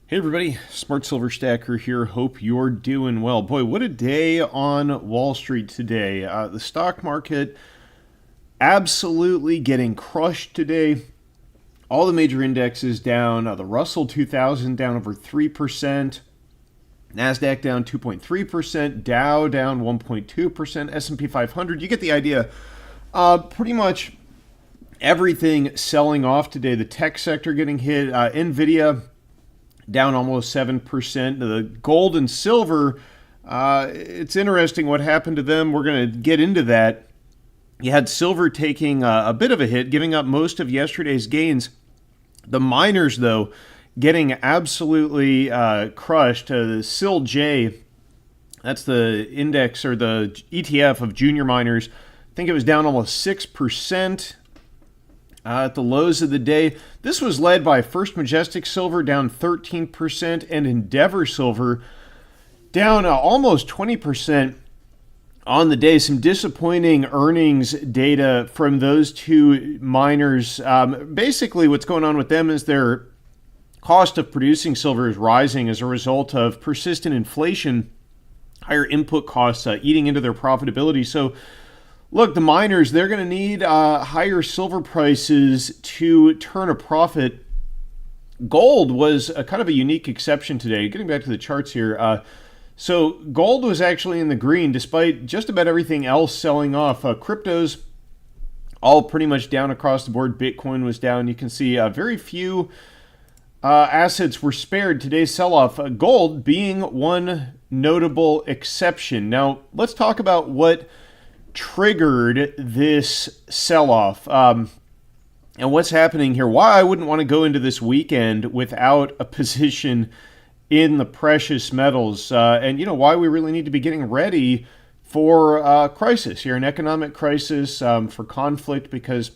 Hey everybody, Smart Silver Stacker here. Hope you're doing well. Boy, what a day on Wall Street today. The stock market absolutely getting crushed today. All the major indexes down. The Russell 2000 down over 3%. NASDAQ down 2.3%. Dow down 1.2%. S&P 500. You get the idea. Pretty much everything selling off today. The tech sector getting hit. NVIDIA down almost 7%. The gold and silver, it's interesting what happened to them. We're going to get into that. You had silver taking a bit of a hit, giving up most of yesterday's gains. The miners, though, getting absolutely crushed. The SIL-J, that's the index or the ETF of junior miners, I think it was down almost 6%. At the lows of the day, this was led by First Majestic Silver down 13% and Endeavor Silver down almost 20% on the day. Some disappointing earnings data from those two miners. Basically, what's going on with them is their cost of producing silver is rising as a result of persistent inflation, higher input costs eating into their profitability. So look, the miners, they're going to need higher silver prices to turn a profit. Gold was a kind of a unique exception today. Getting back to the charts here. So gold was actually in the green despite just about everything else selling off. Cryptos all pretty much down across the board. Bitcoin was down. You can see very few assets were spared today's sell-off. Gold being one notable exception. Now, let's talk about what triggered this sell-off and what's happening here. Why I wouldn't want to go into this weekend without a position in the precious metals, and why we really need to be getting ready for crisis here, an economic crisis, for conflict, because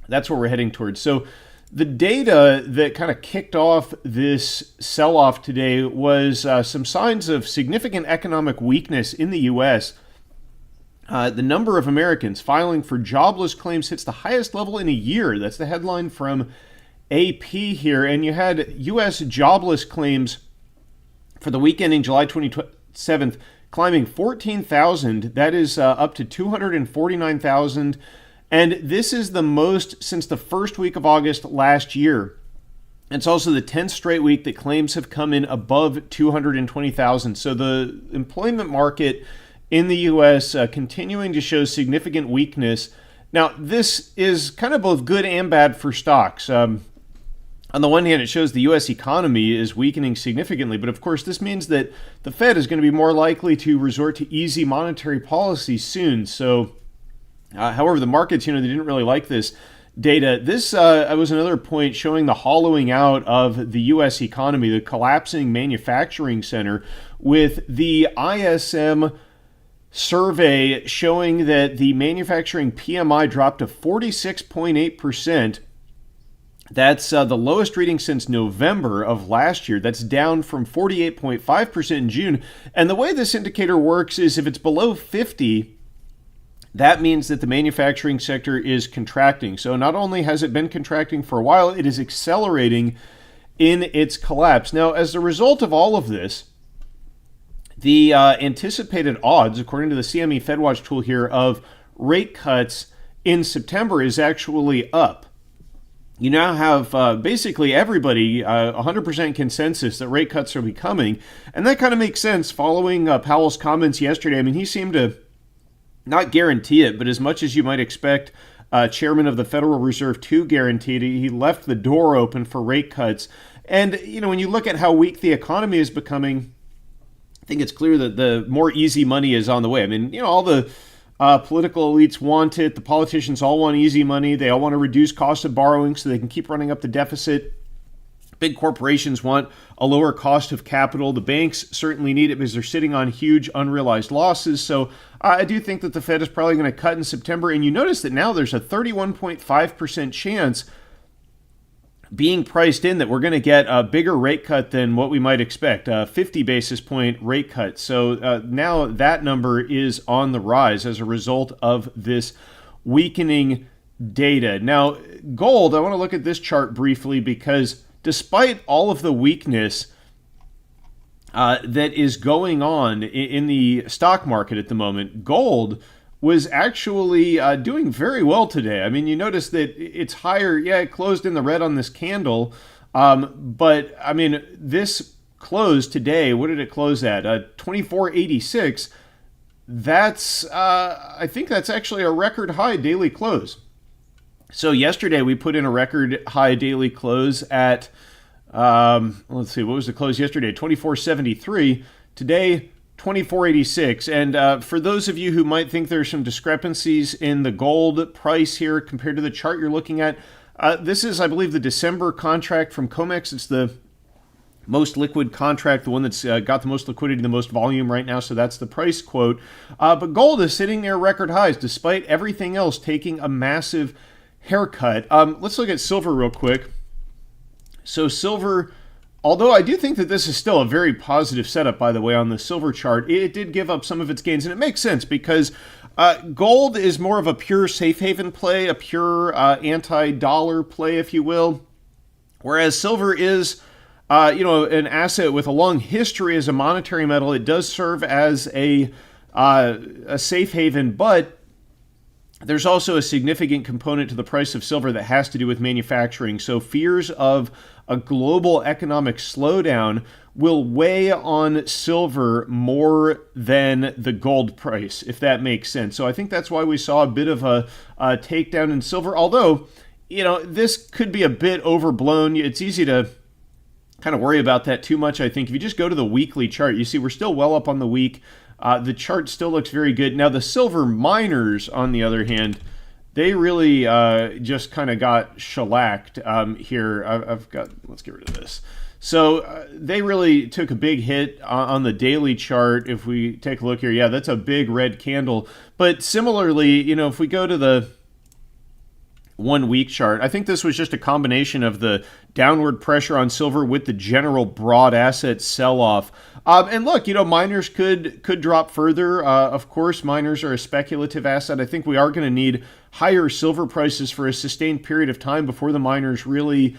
that's what we're heading towards. So the data that kind of kicked off this sell-off today was some signs of significant economic weakness in the U.S. The number of Americans filing for jobless claims hits the highest level in a year. That's the headline from AP here. And you had U.S. jobless claims for the week ending July 27th climbing 14,000. That is up to 249,000. And this is the most since the first week of August last year. It's also the 10th straight week that claims have come in above 220,000. So the employment market in the U.S. Continuing to show significant weakness. Now, this is kind of both good and bad for stocks. On the one hand, it shows the U.S. economy is weakening significantly, but of course, this means that the Fed is going to be more likely to resort to easy monetary policy soon. So, however, the markets, they didn't really like this data. This was another point showing the hollowing out of the U.S. economy, the collapsing manufacturing center, with the ISM survey showing that the manufacturing PMI dropped to 46.8%. That's the lowest reading since November of last year. That's down from 48.5% in June. And the way this indicator works is if it's below 50, that means that the manufacturing sector is contracting. So not only has it been contracting for a while, it is accelerating in its collapse. Now, as a result of all of this, the anticipated odds, according to the CME FedWatch tool here, of rate cuts in September is actually up. You now have basically everybody, 100% consensus that rate cuts will be coming. And that kind of makes sense following Powell's comments yesterday. I mean, he seemed to not guarantee it, but as much as you might expect chairman of the Federal Reserve to guarantee it, he left the door open for rate cuts. And, when you look at how weak the economy is becoming, I think it's clear that the more easy money is on the way. I mean, all the political elites want it. The politicians all want easy money. They all want to reduce cost of borrowing so they can keep running up the deficit. Big corporations want a lower cost of capital. The banks certainly need it because they're sitting on huge unrealized losses. So I do think that the Fed is probably going to cut in September. And you notice that now there's a 31.5% chance being priced in that we're going to get a bigger rate cut than what we might expect, a 50 basis point rate cut. So now that number is on the rise as a result of this weakening data. Now, gold, I want to look at this chart briefly because despite all of the weakness that is going on in the stock market at the moment, gold was actually doing very well today. I mean, you notice that it's higher. Yeah, it closed in the red on this candle. But, I mean, this closed today. What did it close at? 24.86. That's, I think that's actually a record high daily close. So yesterday we put in a record high daily close at, let's see, what was the close yesterday? 24.73. Today, 24.86. And for those of you who might think there's some discrepancies in the gold price here compared to the chart you're looking at, this is, I believe, the December contract from COMEX. It's the most liquid contract, the one that's got the most liquidity, the most volume right now, so that's the price quote. But gold is sitting near record highs, despite everything else taking a massive haircut. Let's look at silver real quick. So silver, although I do think that this is still a very positive setup, by the way, on the silver chart, it did give up some of its gains, and it makes sense because gold is more of a pure safe haven play, a pure anti-dollar play, if you will, whereas silver is an asset with a long history as a monetary metal. It does serve as a safe haven, but there's also a significant component to the price of silver that has to do with manufacturing. So fears of a global economic slowdown will weigh on silver more than the gold price, if that makes sense. So I think that's why we saw a bit of a takedown in silver, although, this could be a bit overblown. It's easy to kind of worry about that too much, I think. If you just go to the weekly chart, you see we're still well up on the week. The chart still looks very good. Now, the silver miners, on the other hand, they really just kind of got shellacked here. Let's get rid of this. So they really took a big hit on the daily chart. If we take a look here, yeah, that's a big red candle. But similarly, if we go to the 1 week chart, I think this was just a combination of the downward pressure on silver with the general broad asset sell-off. And look, miners could drop further. Of course, miners are a speculative asset. I think we are going to need higher silver prices for a sustained period of time before the miners really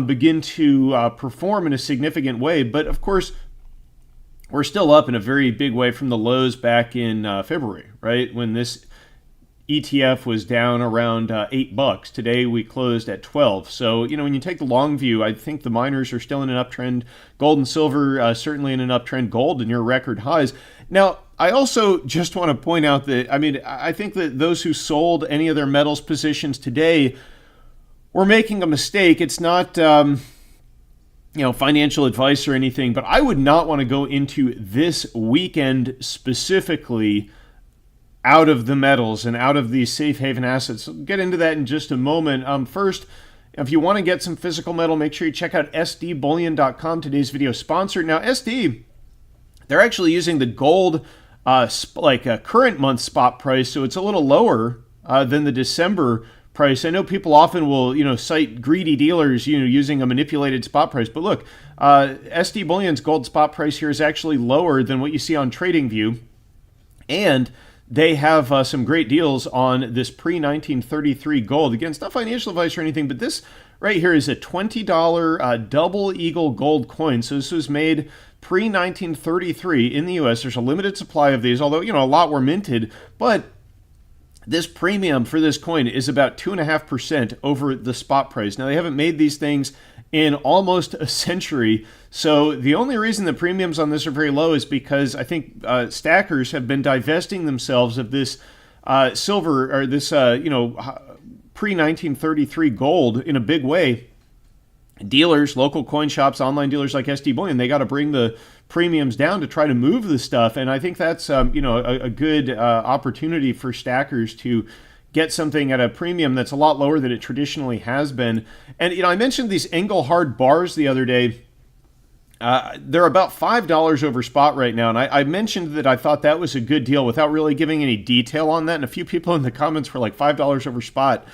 begin to perform in a significant way. But of course, we're still up in a very big way from the lows back in February, right? When this ETF was down around $8. Today we closed at 12. So, when you take the long view, I think the miners are still in an uptrend. Gold and silver certainly in an uptrend. Gold near record highs. Now, I also just want to point out that, I think that those who sold any of their metals positions today were making a mistake. It's not, financial advice or anything, but I would not want to go into this weekend specifically out of the metals and out of these safe haven assets. We'll get into that in just a moment. First, if you want to get some physical metal, make sure you check out sdbullion.com, today's video sponsor. Now, SD, they're actually using the gold current month spot price, so it's a little lower than the December price. I know people often will, cite greedy dealers, using a manipulated spot price. But look, SD Bullion's gold spot price here is actually lower than what you see on TradingView, and they have some great deals on this pre-1933 gold. Again, it's not financial advice or anything, but this right here is a $20 double eagle gold coin. So this was made pre-1933 in the U.S. There's a limited supply of these, although, a lot were minted. But this premium for this coin is about 2.5% over the spot price. Now, they haven't made these things in almost a century. So the only reason the premiums on this are very low is because I think stackers have been divesting themselves of this silver or this, pre-1933 gold in a big way. Dealers, local coin shops, online dealers like SD Bullion, they got to bring the premiums down to try to move the stuff. And I think that's, a good opportunity for stackers to get something at a premium that's a lot lower than it traditionally has been. And, I mentioned these Engelhard bars the other day. They're about $5 over spot right now. And I mentioned that I thought that was a good deal without really giving any detail on that. And a few people in the comments were like, $5 over spot.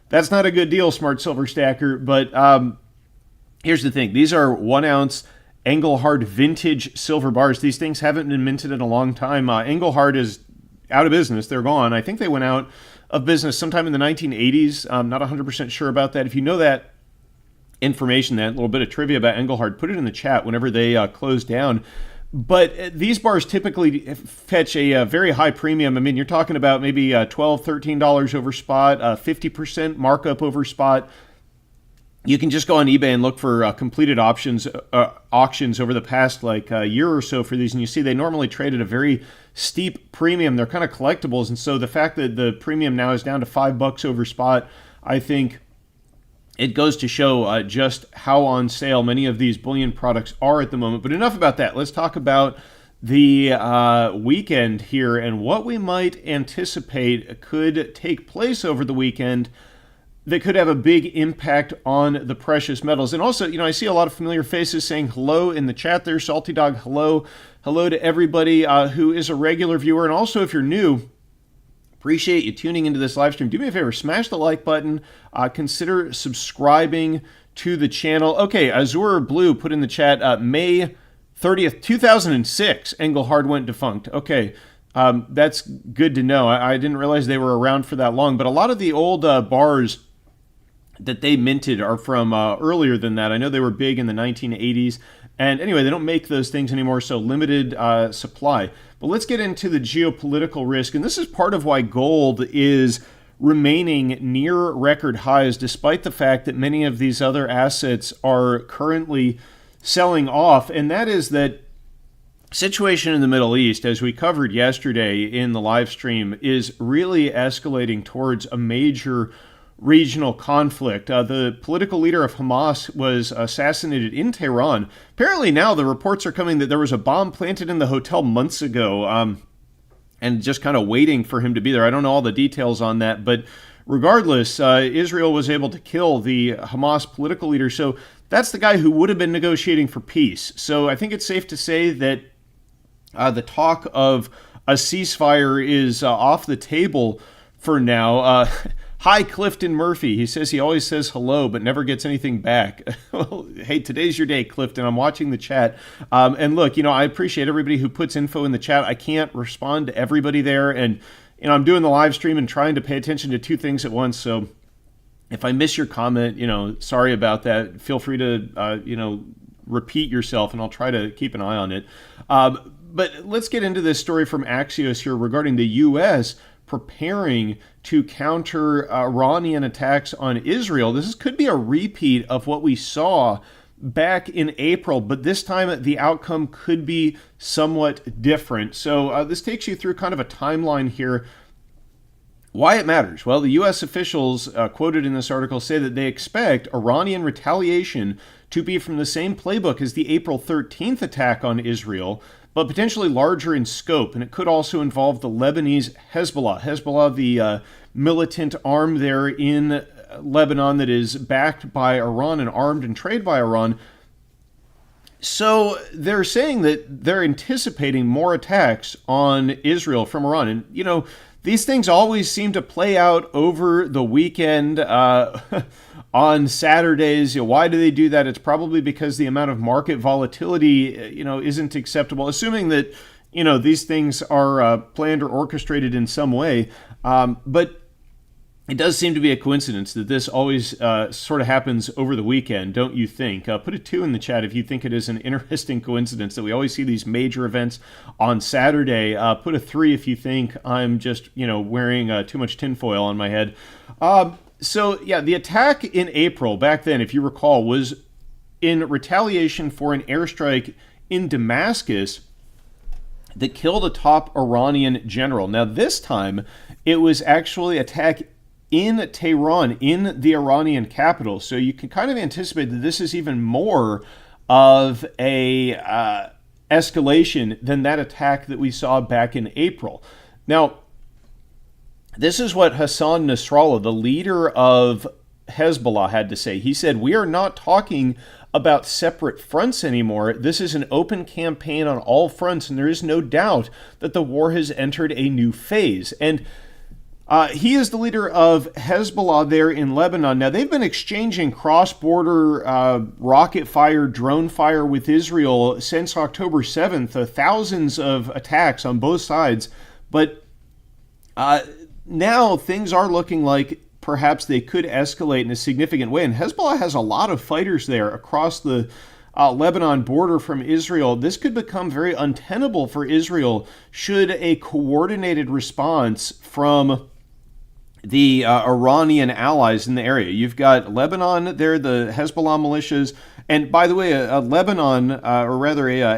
That's not a good deal, Smart Silver Stacker. But here's the thing. These are 1 ounce Engelhard vintage silver bars. These things haven't been minted in a long time. Engelhard is out of business. They're gone. I think they went out of business sometime in the 1980s. I'm not 100% sure about that. If you know that, information, that little bit of trivia about Engelhard, put it in the chat whenever they close down. But these bars typically fetch a very high premium. I mean, you're talking about maybe $12, $13 over spot, 50% markup over spot. You can just go on eBay and look for completed auctions over the past year or so for these, and you see they normally trade at a very steep premium. They're kind of collectibles, and so the fact that the premium now is down to $5 over spot, I think it goes to show just how on sale many of these bullion products are at the moment. But enough about that. Let's talk about the weekend here and what we might anticipate could take place over the weekend that could have a big impact on the precious metals. And also, I see a lot of familiar faces saying hello in the chat there. Salty Dog, hello. Hello to everybody who is a regular viewer. And also, if you're new, appreciate you tuning into this live stream. Do me a favor, smash the like button. Consider subscribing to the channel. Okay, Azure Blue put in the chat, May 30th, 2006, Engelhard went defunct. Okay, that's good to know. I didn't realize they were around for that long, but a lot of the old bars that they minted are from earlier than that. I know they were big in the 1980s. And anyway, they don't make those things anymore, so limited supply. But let's get into the geopolitical risk. And this is part of why gold is remaining near record highs, despite the fact that many of these other assets are currently selling off. And that is that situation in the Middle East, as we covered yesterday in the live stream, is really escalating towards a major regional conflict. The political leader of Hamas was assassinated in Tehran. Apparently now the reports are coming that there was a bomb planted in the hotel months ago, and just kind of waiting for him to be there. I don't know all the details on that, but regardless, Israel was able to kill the Hamas political leader. So that's the guy who would have been negotiating for peace. So I think it's safe to say that the talk of a ceasefire is off the table for now. Hi, Clifton Murphy. He says he always says hello, but never gets anything back. Well, hey, today's your day, Clifton. I'm watching the chat. And look, I appreciate everybody who puts info in the chat. I can't respond to everybody there. And, I'm doing the live stream and trying to pay attention to two things at once. So if I miss your comment, sorry about that. Feel free to, repeat yourself, and I'll try to keep an eye on it. But let's get into this story from Axios here regarding the U.S. preparing to counter Iranian attacks on Israel. This could be a repeat of what we saw back in April, but this time the outcome could be somewhat different. So this takes you through kind of a timeline here. Why it matters? Well, the U.S. officials quoted in this article say that they expect Iranian retaliation to be from the same playbook as the April 13th attack on Israel, but potentially larger in scope, and it could also involve the Lebanese Hezbollah. Hezbollah, the militant arm there in Lebanon that is backed by Iran and armed and trained by Iran. So they're saying that they're anticipating more attacks on Israel from Iran. And, these things always seem to play out over the weekend on Saturdays. Why do they do that? It's probably because the amount of market volatility, isn't acceptable. Assuming that, these things are planned or orchestrated in some way. But it does seem to be a coincidence that this always sort of happens over the weekend, don't you think? Put a 2 in the chat if you think it is an interesting coincidence that we always see these major events on Saturday. Put a 3 if you think I'm just, wearing too much tinfoil on my head. So, yeah, the attack in April, back then, if you recall, was in retaliation for an airstrike in Damascus that killed a top Iranian general. Now, this time, it was actually attack in Tehran, in the Iranian capital. So you can kind of anticipate that this is even more of a escalation than that attack that we saw back in April. Now, this is what Hassan Nasrallah, the leader of Hezbollah, had to say. He said, "We are not talking about separate fronts anymore. This is an open campaign on all fronts, and there is no doubt that the war has entered a new phase." And he is the leader of Hezbollah there in Lebanon. Now, they've been exchanging cross-border rocket fire, drone fire with Israel since October 7th, thousands of attacks on both sides. But now things are looking like perhaps they could escalate in a significant way. And Hezbollah has a lot of fighters there across the Lebanon border from Israel. This could become very untenable for Israel should a coordinated response from the Iranian allies in the area. You've got Lebanon there, the Hezbollah militias. And by the way, a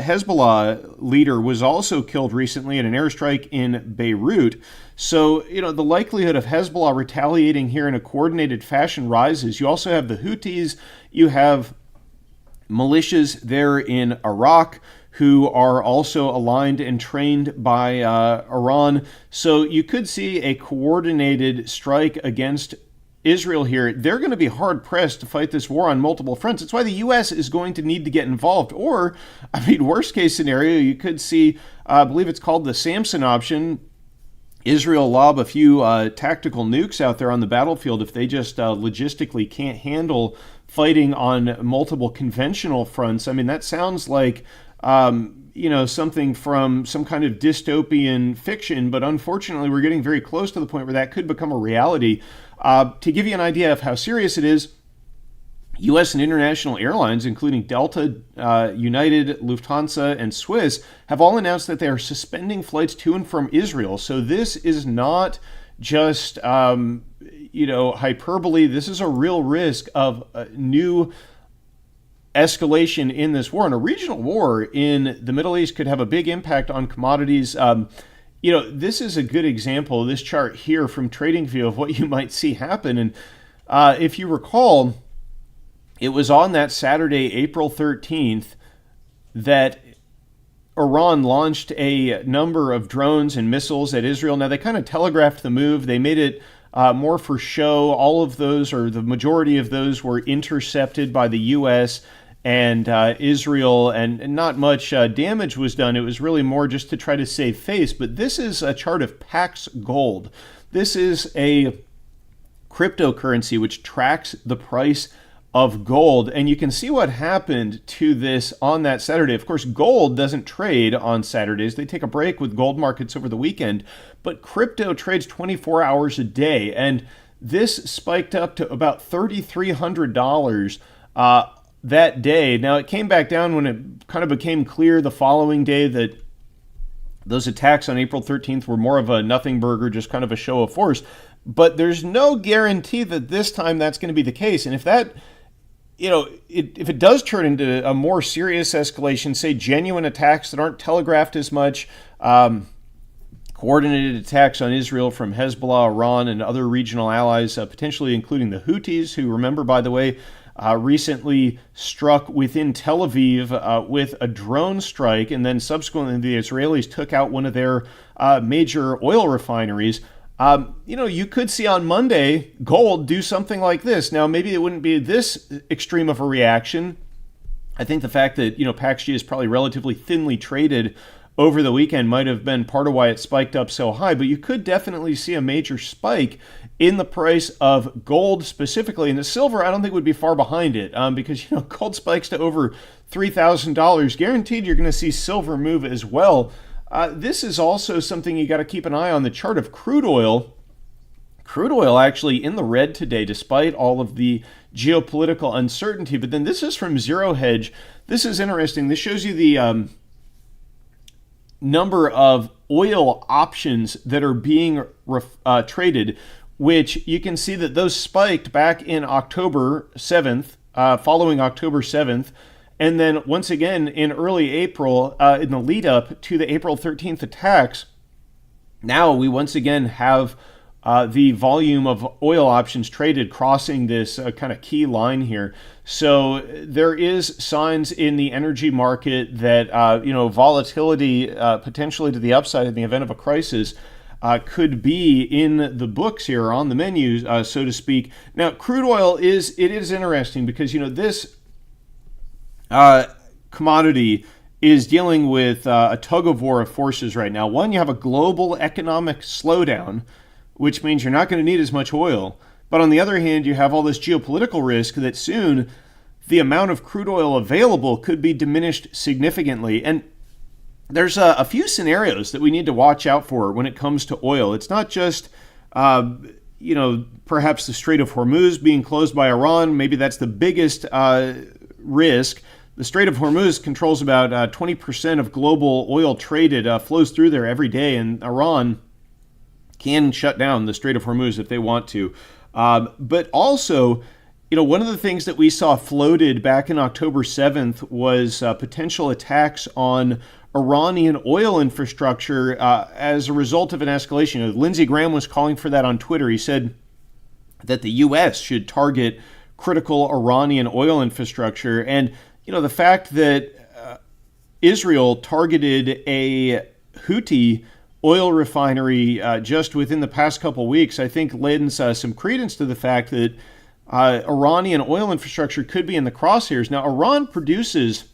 Hezbollah leader was also killed recently in an airstrike in Beirut. So, the likelihood of Hezbollah retaliating here in a coordinated fashion rises. You also have the Houthis. You have militias there in Iraq who are also aligned and trained by Iran. So you could see a coordinated strike against Israel here. They're going to be hard-pressed to fight this war on multiple fronts. It's why the U.S. is going to need to get involved. Or, worst-case scenario, you could see, I believe it's called the Samson option, Israel lob a few tactical nukes out there on the battlefield if they just logistically can't handle fighting on multiple conventional fronts. That sounds like something from some kind of dystopian fiction, but unfortunately we're getting very close to the point where that could become a reality. To give you an idea of how serious it is, U.S. and international airlines, including Delta, United, Lufthansa, and Swiss, have all announced that they are suspending flights to and from Israel. So this is not just, hyperbole. This is a real risk of new escalation in this war. And a regional war in the Middle East could have a big impact on commodities. This is a good example, this chart here from TradingView, of what you might see happen. And if you recall, it was on that Saturday, April 13th, that Iran launched a number of drones and missiles at Israel. Now, they kind of telegraphed the move. They made it more for show. All of those, or the majority of those, were intercepted by the U.S. and Israel, and not much damage was done. It was really more just to try to save face. But this is a chart of Pax Gold. This is a cryptocurrency which tracks the price of gold, and you can see what happened to this on that Saturday. Of course, gold doesn't trade on Saturdays. They take a break with gold markets over the weekend, but crypto trades 24 hours a day, and this spiked up to about $3,300 that day. Now, it came back down when it kind of became clear the following day that those attacks on April 13th were more of a nothing burger, just kind of a show of force. But there's no guarantee that this time that's going to be the case. And if that, if it does turn into a more serious escalation, say genuine attacks that aren't telegraphed as much, coordinated attacks on Israel from Hezbollah, Iran, and other regional allies, potentially including the Houthis, who, remember, by the way, recently struck within Tel Aviv with a drone strike, and then subsequently the Israelis took out one of their major oil refineries. You could see on Monday gold do something like this. Now, maybe it wouldn't be this extreme of a reaction. I think the fact that, PAXG is probably relatively thinly traded over the weekend might have been part of why it spiked up so high, but you could definitely see a major spike in the price of gold specifically. And the silver, I don't think, would be far behind it, because, gold spikes to over $3,000. Guaranteed you're going to see silver move as well. This is also something you got to keep an eye on, the chart of crude oil. Crude oil actually in the red today, despite all of the geopolitical uncertainty. But then this is from Zero Hedge. This is interesting. This shows you the number of oil options that are being traded, which you can see that those spiked back in October 7th, following October 7th. And then once again in early April, in the lead up to the April 13th attacks, now we once again have the volume of oil options traded crossing this kind of key line here. So there is signs in the energy market that, volatility potentially to the upside in the event of a crisis could be in the books here, on the menu, so to speak. Now, crude oil is interesting because, this commodity is dealing with a tug of war of forces right now. One, you have a global economic slowdown, which means you're not going to need as much oil. But on the other hand, you have all this geopolitical risk that soon the amount of crude oil available could be diminished significantly. And there's a few scenarios that we need to watch out for when it comes to oil. It's not just, perhaps the Strait of Hormuz being closed by Iran. Maybe that's the biggest risk. The Strait of Hormuz controls about 20% of global oil traded, flows through there every day, and Iran can shut down the Strait of Hormuz if they want to. But also, one of the things that we saw floated back in October 7th was potential attacks on Iranian oil infrastructure as a result of an escalation. Lindsey Graham was calling for that on Twitter. He said that the U.S. should target critical Iranian oil infrastructure. And the fact that Israel targeted a Houthi oil refinery just within the past couple weeks, I think lends some credence to the fact that Iranian oil infrastructure could be in the crosshairs. Now, Iran produces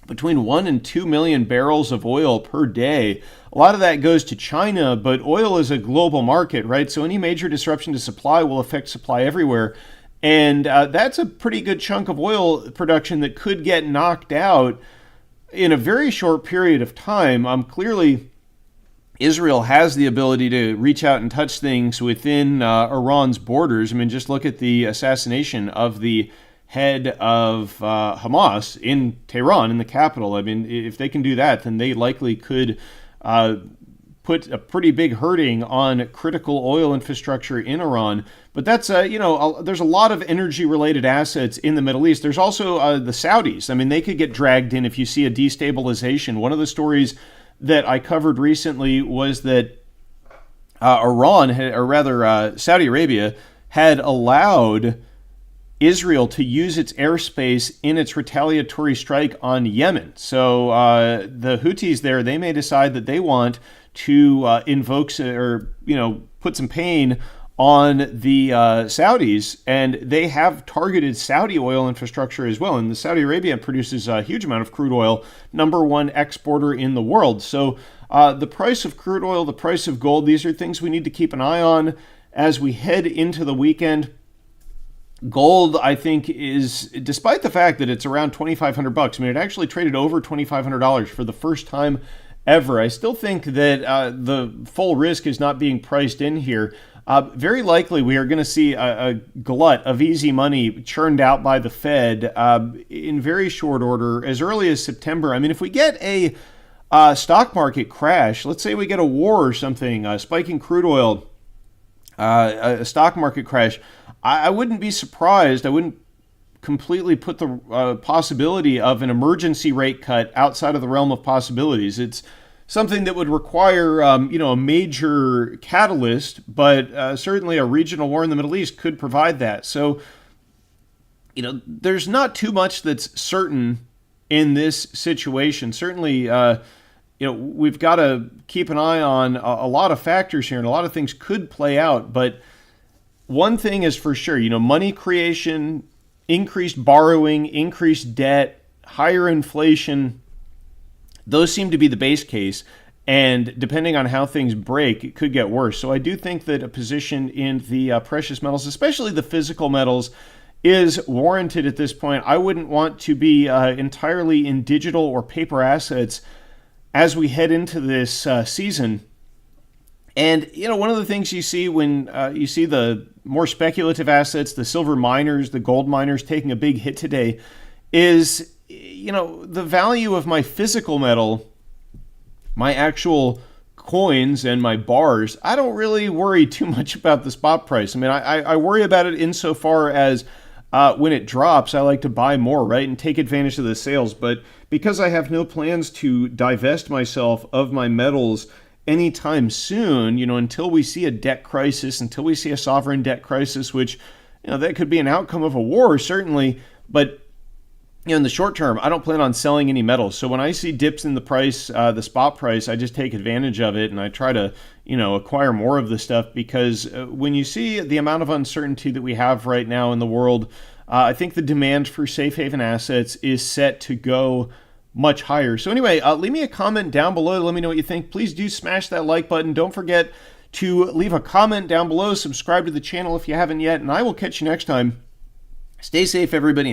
between 1 and 2 million barrels of oil per day. A lot of that goes to China, but oil is a global market, right? So any major disruption to supply will affect supply everywhere. And that's a pretty good chunk of oil production that could get knocked out in a very short period of time. Clearly, Israel has the ability to reach out and touch things within Iran's borders. I mean, just look at the assassination of the head of Hamas in Tehran, in the capital. I mean, if they can do that, then they likely could put a pretty big hurting on critical oil infrastructure in Iran. But that's, there's a lot of energy-related assets in the Middle East. There's also the Saudis. I mean, they could get dragged in if you see a destabilization. One of the stories that I covered recently was that Saudi Arabia had allowed Israel to use its airspace in its retaliatory strike on Yemen. So the Houthis there, they may decide that they want to invoke or, put some pain on the Saudis, and they have targeted Saudi oil infrastructure as well. And Saudi Arabia produces a huge amount of crude oil, #1 exporter in the world. So the price of crude oil, the price of gold, these are things we need to keep an eye on as we head into the weekend. Gold, I think, is, despite the fact that it's around $2,500, I mean, it actually traded over $2,500 for the first time ever. I still think that the full risk is not being priced in here. Very likely we are going to see a glut of easy money churned out by the Fed in very short order, as early as September. I mean, if we get a stock market crash, let's say we get a war or something, a spike in crude oil, a stock market crash, I wouldn't be surprised. I wouldn't completely put the possibility of an emergency rate cut outside of the realm of possibilities. It's something that would require, a major catalyst, but certainly a regional war in the Middle East could provide that. So, there's not too much that's certain in this situation. Certainly, we've got to keep an eye on a lot of factors here, and a lot of things could play out. But one thing is for sure, money creation, increased borrowing, increased debt, higher inflation, those seem to be the base case. And depending on how things break, it could get worse. So I do think that a position in the precious metals, especially the physical metals, is warranted at this point. I wouldn't want to be entirely in digital or paper assets as we head into this season. And, one of the things you see when you see the more speculative assets, the silver miners, the gold miners taking a big hit today, is, the value of my physical metal, my actual coins and my bars. I don't really worry too much about the spot price. I mean, I worry about it insofar as when it drops, I like to buy more, right, and take advantage of the sales. But because I have no plans to divest myself of my metals anytime soon, until we see a debt crisis, until we see a sovereign debt crisis, which, that could be an outcome of a war, certainly. But, in the short term, I don't plan on selling any metals. So when I see dips in the price, the spot price, I just take advantage of it and I try to, acquire more of the stuff, because when you see the amount of uncertainty that we have right now in the world, I think the demand for safe haven assets is set to go much higher. So anyway, leave me a comment down below. Let me know what you think. Please do smash that like button. Don't forget to leave a comment down below. Subscribe to the channel if you haven't yet, and I will catch you next time. Stay safe, everybody.